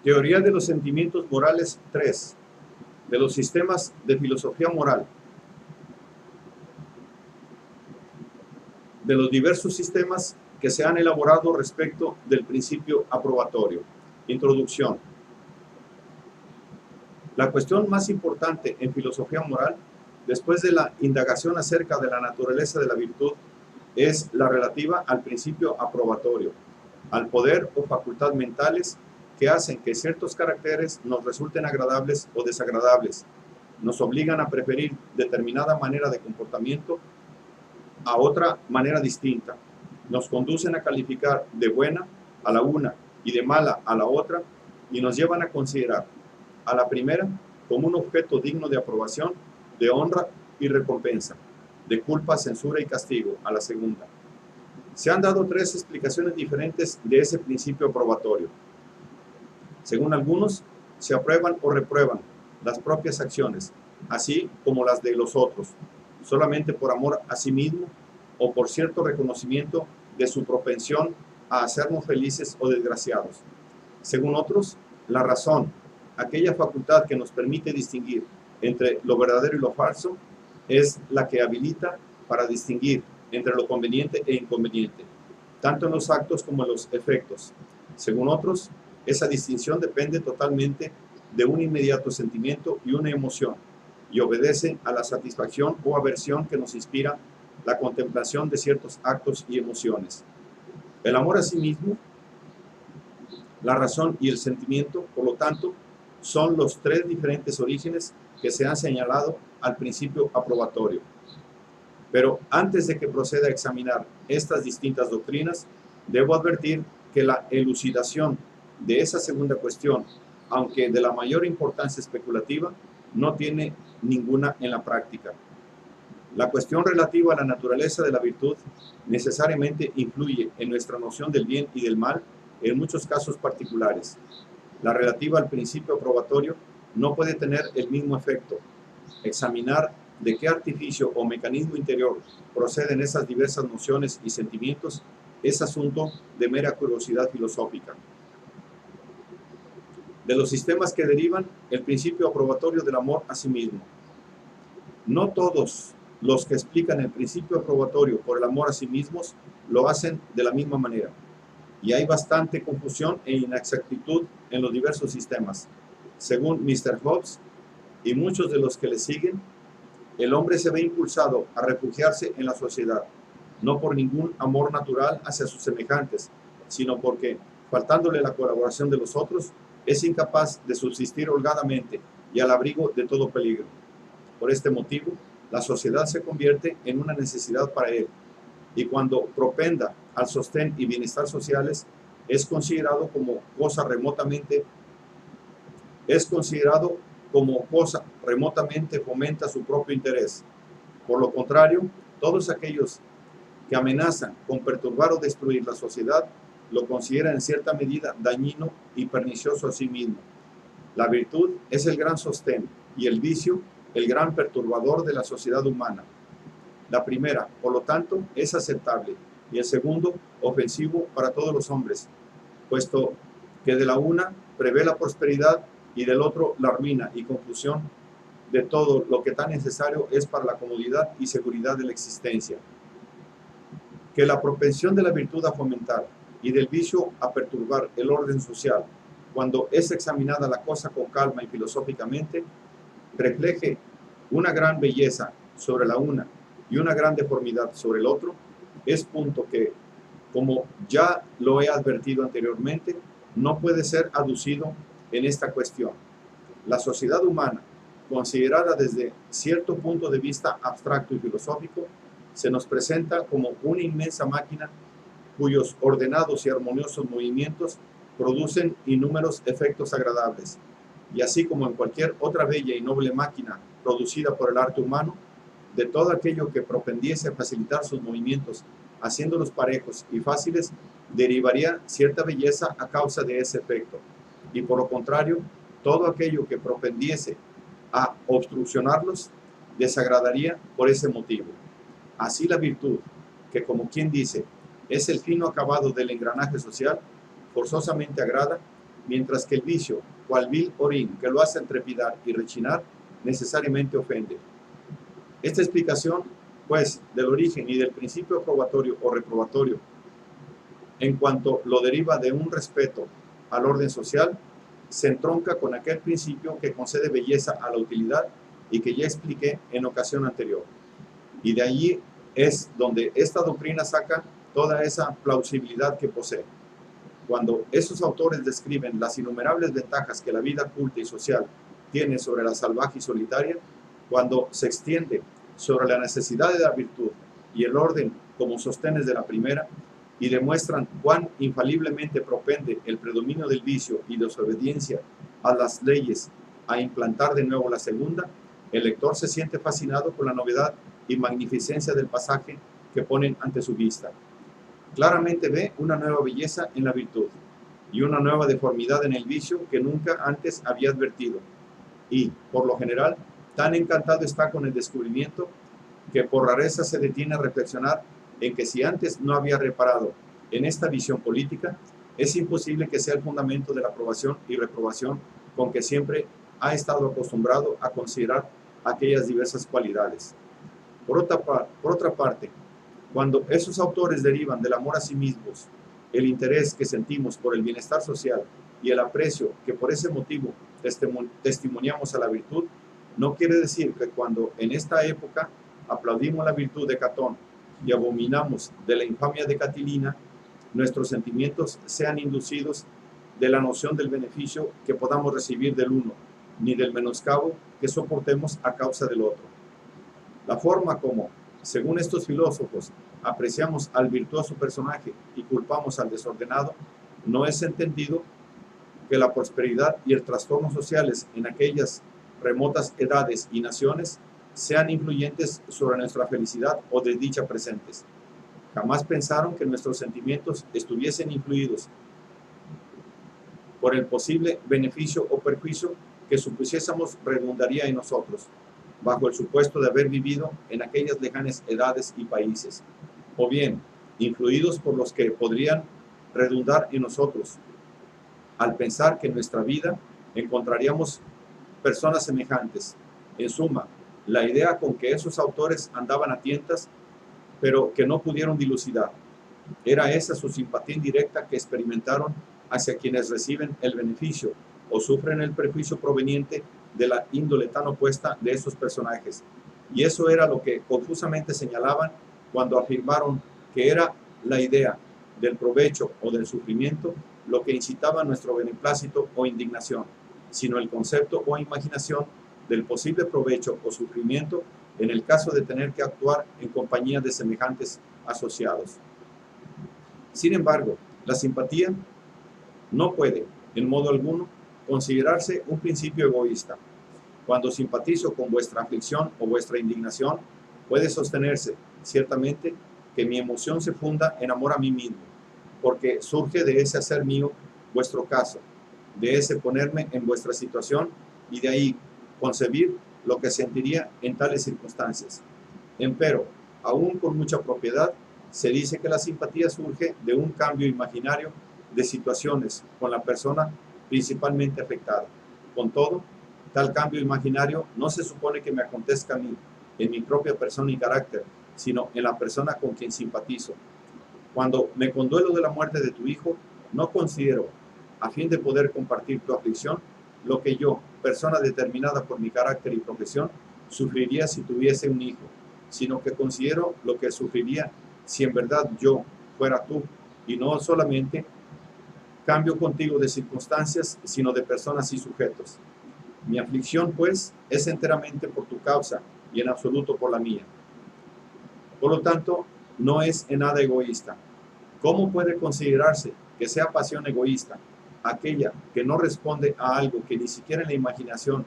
Teoría de los sentimientos morales 3. De los sistemas de filosofía moral. De los diversos sistemas que se han elaborado respecto del principio aprobatorio. Introducción. La cuestión más importante en filosofía moral, después de la indagación acerca de la naturaleza de la virtud, es la relativa al principio aprobatorio, al poder o facultad mentales que hacen que ciertos caracteres nos resulten agradables o desagradables, nos obligan a preferir determinada manera de comportamiento a otra manera distinta, nos conducen a calificar de buena a la una y de mala a la otra, y nos llevan a considerar a la primera como un objeto digno de aprobación, de honra y recompensa, de culpa, censura y castigo a la segunda. Se han dado tres explicaciones diferentes de ese principio aprobatorio. Según algunos, se aprueban o reprueban las propias acciones, así como las de los otros, solamente por amor a sí mismo o por cierto reconocimiento de su propensión a hacernos felices o desgraciados. Según otros, la razón, aquella facultad que nos permite distinguir entre lo verdadero y lo falso, es la que habilita para distinguir entre lo conveniente e inconveniente, tanto en los actos como en los efectos. Según otros, esa distinción depende totalmente de un inmediato sentimiento y una emoción, y obedece a la satisfacción o aversión que nos inspira la contemplación de ciertos actos y emociones. El amor a sí mismo, la razón y el sentimiento, por lo tanto, son los tres diferentes orígenes que se han señalado al principio aprobatorio. Pero antes de que proceda a examinar estas distintas doctrinas, debo advertir que la elucidación de esa segunda cuestión, aunque de la mayor importancia especulativa, no tiene ninguna en la práctica. La cuestión relativa a la naturaleza de la virtud necesariamente influye en nuestra noción del bien y del mal en muchos casos particulares. La relativa al principio aprobatorio no puede tener el mismo efecto. Examinar de qué artificio o mecanismo interior proceden esas diversas nociones y sentimientos es asunto de mera curiosidad filosófica. De los sistemas que derivan el principio aprobatorio del amor a sí mismo. No todos los que explican el principio aprobatorio por el amor a sí mismos lo hacen de la misma manera, y hay bastante confusión e inexactitud en los diversos sistemas. Según Mr. Hobbes y muchos de los que le siguen, el hombre se ve impulsado a refugiarse en la sociedad, no por ningún amor natural hacia sus semejantes, sino porque, faltándole la colaboración de los otros, es incapaz de subsistir holgadamente y al abrigo de todo peligro. Por este motivo, la sociedad se convierte en una necesidad para él, y cuando propenda al sostén y bienestar sociales, es considerado como cosa remotamente fomenta su propio interés. Por lo contrario, todos aquellos que amenazan con perturbar o destruir la sociedad lo consideran en cierta medida dañino y pernicioso a sí mismo. La virtud es el gran sostén y el vicio el gran perturbador de la sociedad humana. La primera, por lo tanto, es aceptable, y el segundo, ofensivo para todos los hombres, puesto que de la una prevé la prosperidad y del otro la ruina y confusión de todo lo que tan necesario es para la comodidad y seguridad de la existencia. Que la propensión de la virtud a fomentar y del vicio a perturbar el orden social, cuando es examinada la cosa con calma y filosóficamente, refleje una gran belleza sobre la una y una gran deformidad sobre el otro, es punto que, como ya lo he advertido anteriormente, no puede ser aducido en esta cuestión. La sociedad humana, considerada desde cierto punto de vista abstracto y filosófico, se nos presenta como una inmensa máquina cuyos ordenados y armoniosos movimientos producen innúmeros efectos agradables. Y así como en cualquier otra bella y noble máquina producida por el arte humano, de todo aquello que propendiese a facilitar sus movimientos, haciéndolos parejos y fáciles, derivaría cierta belleza a causa de ese efecto. Y por lo contrario, todo aquello que propendiese a obstruccionarlos, desagradaría por ese motivo. Así la virtud, que como quien dice, es el fino acabado del engranaje social, forzosamente agrada, mientras que el vicio, cual vil orín que lo hace trepidar y rechinar, necesariamente ofende. Esta explicación, pues, del origen y del principio aprobatorio o reprobatorio, en cuanto lo deriva de un respeto al orden social, se entronca con aquel principio que concede belleza a la utilidad y que ya expliqué en ocasión anterior. Y de allí es donde esta doctrina saca toda esa plausibilidad que posee. Cuando esos autores describen las innumerables ventajas que la vida culta y social tiene sobre la salvaje y solitaria, cuando se extiende sobre la necesidad de la virtud y el orden como sostenes de la primera, y demuestran cuán infaliblemente propende el predominio del vicio y desobediencia a las leyes a implantar de nuevo la segunda, el lector se siente fascinado por la novedad y magnificencia del pasaje que ponen ante su vista. Claramente ve una nueva belleza en la virtud y una nueva deformidad en el vicio que nunca antes había advertido. Y, por lo general, tan encantado está con el descubrimiento que por rareza se detiene a reflexionar en que si antes no había reparado en esta visión política, es imposible que sea el fundamento de la aprobación y reprobación con que siempre ha estado acostumbrado a considerar aquellas diversas cualidades. Por otra parte, cuando esos autores derivan del amor a sí mismos, el interés que sentimos por el bienestar social y el aprecio que por ese motivo testimoniamos a la virtud, no quiere decir que cuando en esta época aplaudimos la virtud de Catón y abominamos de la infamia de Catilina, nuestros sentimientos sean inducidos de la noción del beneficio que podamos recibir del uno, ni del menoscabo que soportemos a causa del otro. La forma como, según estos filósofos, apreciamos al virtuoso personaje y culpamos al desordenado, no es entendido que la prosperidad y el trastorno sociales en aquellas remotas edades y naciones sean influyentes sobre nuestra felicidad o desdicha presentes. Jamás pensaron que nuestros sentimientos estuviesen influidos por el posible beneficio o perjuicio que supusiésemos redundaría en nosotros, bajo el supuesto de haber vivido en aquellas lejanas edades y países, o bien influidos por los que podrían redundar en nosotros, al pensar que en nuestra vida encontraríamos personas semejantes. En suma, la idea con que esos autores andaban a tientas, pero que no pudieron dilucidar, era esa su simpatía indirecta que experimentaron hacia quienes reciben el beneficio o sufren el perjuicio proveniente de la índole tan opuesta de esos personajes. Y eso era lo que confusamente señalaban cuando afirmaron que era la idea del provecho o del sufrimiento lo que incitaba nuestro beneplácito o indignación, sino el concepto o imaginación del posible provecho o sufrimiento en el caso de tener que actuar en compañía de semejantes asociados. Sin embargo, la simpatía no puede, en modo alguno, considerarse un principio egoísta. Cuando simpatizo con vuestra aflicción o vuestra indignación, puede sostenerse, ciertamente, que mi emoción se funda en amor a mí mismo, porque surge de ese hacer mío vuestro caso, de ese ponerme en vuestra situación y de ahí concebir lo que sentiría en tales circunstancias. Empero, aún con mucha propiedad, se dice que la simpatía surge de un cambio imaginario de situaciones con la persona principalmente afectada. Con todo, tal cambio imaginario no se supone que me acontezca a mí, en mi propia persona y carácter, sino en la persona con quien simpatizo. Cuando me conduelo de la muerte de tu hijo, no considero, a fin de poder compartir tu aflicción, lo que yo, persona determinada por mi carácter y profesión, sufriría si tuviese un hijo, sino que considero lo que sufriría si en verdad yo fuera tú, y no solamente cambio contigo de circunstancias, sino de personas y sujetos. Mi aflicción, pues, es enteramente por tu causa y en absoluto por la mía. Por lo tanto, no es en nada egoísta. ¿Cómo puede considerarse que sea pasión egoísta aquella que no responde a algo que ni siquiera en la imaginación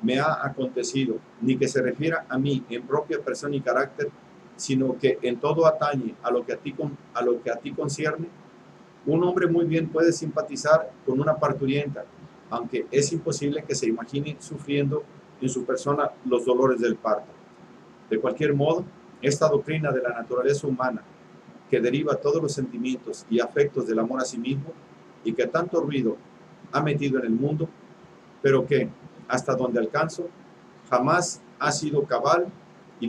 me ha acontecido, ni que se refiera a mí en propia persona y carácter, sino que en todo atañe a lo que a ti concierne? Un hombre muy bien puede simpatizar con una parturienta, aunque es imposible que se imagine sufriendo en su persona los dolores del parto. De cualquier modo, esta doctrina de la naturaleza humana, que deriva todos los sentimientos y afectos del amor a sí mismo, y que tanto ruido ha metido en el mundo, pero que, hasta donde alcanzo, jamás ha sido cabal y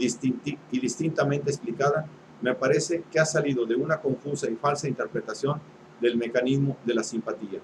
distintamente explicada. Me parece que ha salido de una confusa y falsa interpretación del mecanismo de la simpatía.